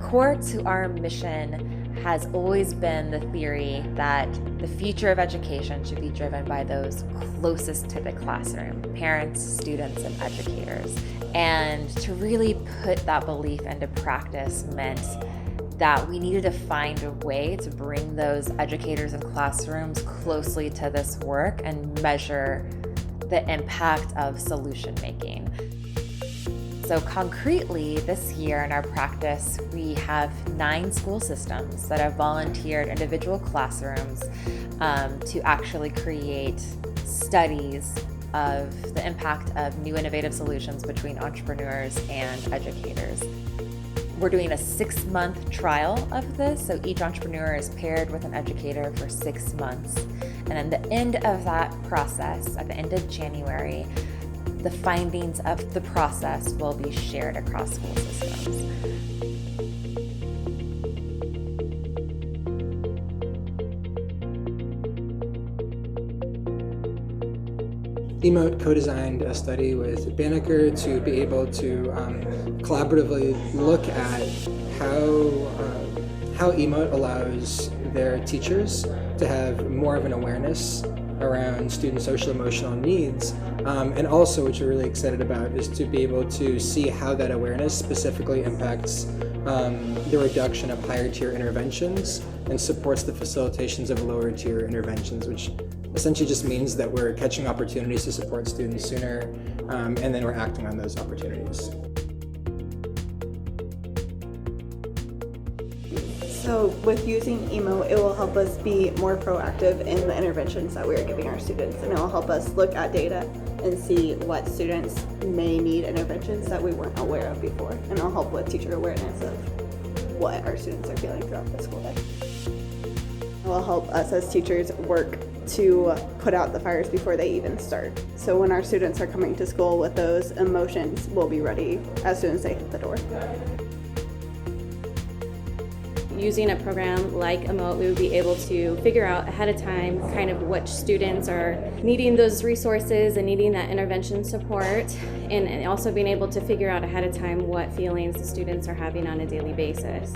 Core to our mission has always been the theory that the future of education should be driven by those closest to the classroom, parents, students, and educators. And to really put that belief into practice meant that we needed to find a way to bring those educators and classrooms closely to this work and measure the impact of solution making. So concretely, this year in our practice, we have 9 school systems that have volunteered individual classrooms to actually create studies of the impact of new innovative solutions between entrepreneurs and educators. We're doing a 6-month trial of this, so each entrepreneur is paired with an educator for 6 months. And at the end of that process, at the end of January, the findings of the process will be shared across school systems. Emote co-designed a study with Banneker to be able to collaboratively look at how Emote allows their teachers to have more of an awareness around student social emotional needs, and also, which we're really excited about, is to be able to see how that awareness specifically impacts the reduction of higher tier interventions and supports the facilitations of lower tier interventions, which essentially just means that we're catching opportunities to support students sooner, and then we're acting on those opportunities. So with using Emote, it will help us be more proactive in the interventions that we are giving our students, and it will help us look at data and see what students may need interventions that we weren't aware of before, and it'll help with teacher awareness of what our students are feeling throughout the school day. It will help us as teachers work to put out the fires before they even start. So when our students are coming to school with those emotions, we'll be ready as soon as they hit the door. Using a program like Emote, we would be able to figure out ahead of time kind of which students are needing those resources and needing that intervention support, and also being able to figure out ahead of time what feelings the students are having on a daily basis.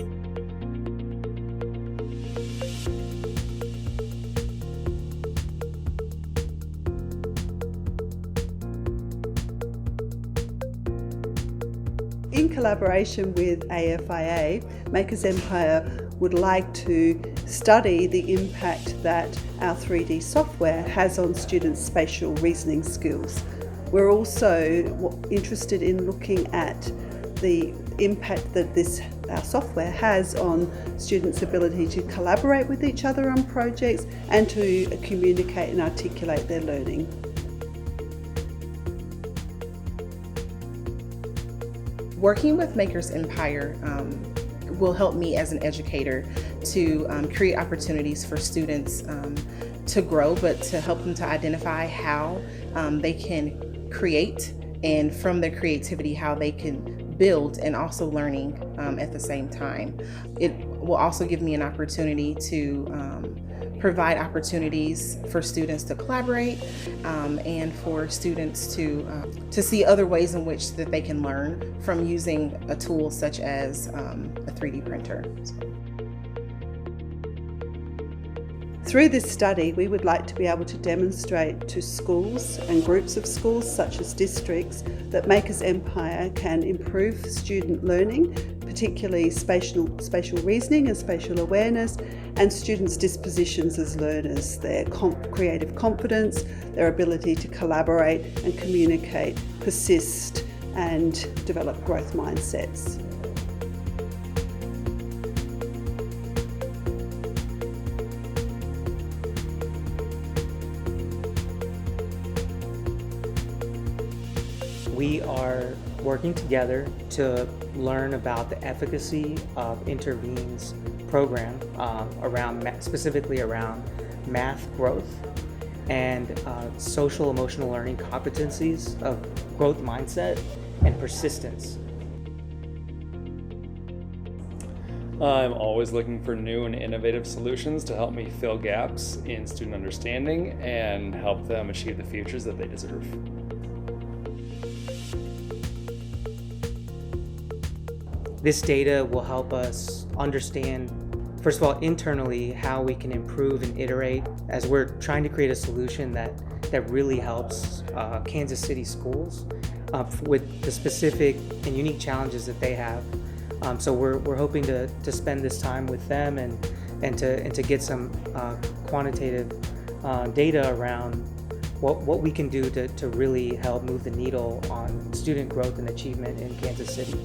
In collaboration with AFIA, Makers Empire would like to study the impact that our 3D software has on students' spatial reasoning skills. We're also interested in looking at the impact that our software has on students' ability to collaborate with each other on projects and to communicate and articulate their learning. Working with Makers Empire will help me as an educator to create opportunities for students to grow, but to help them to identify how they can create, and from their creativity how they can build, and also learning at the same time. It will also give me an opportunity to provide opportunities for students to collaborate, and for students to see other ways in which that they can learn from using a tool such as a 3D printer. Through this study, we would like to be able to demonstrate to schools and groups of schools, such as districts, that Makers Empire can improve student learning, particularly spatial reasoning and spatial awareness, and students' dispositions as learners, their creative confidence, their ability to collaborate and communicate, persist, and develop growth mindsets. We are working together to learn about the efficacy of Intervene's program specifically around math growth and social emotional learning competencies of growth mindset and persistence. I'm always looking for new and innovative solutions to help me fill gaps in student understanding and help them achieve the futures that they deserve. This data will help us understand, first of all, internally, how we can improve and iterate as we're trying to create a solution that really helps Kansas City schools with the specific and unique challenges that they have. So we're hoping to spend this time with them and to get some quantitative data around what we can do to really help move the needle on student growth and achievement in Kansas City.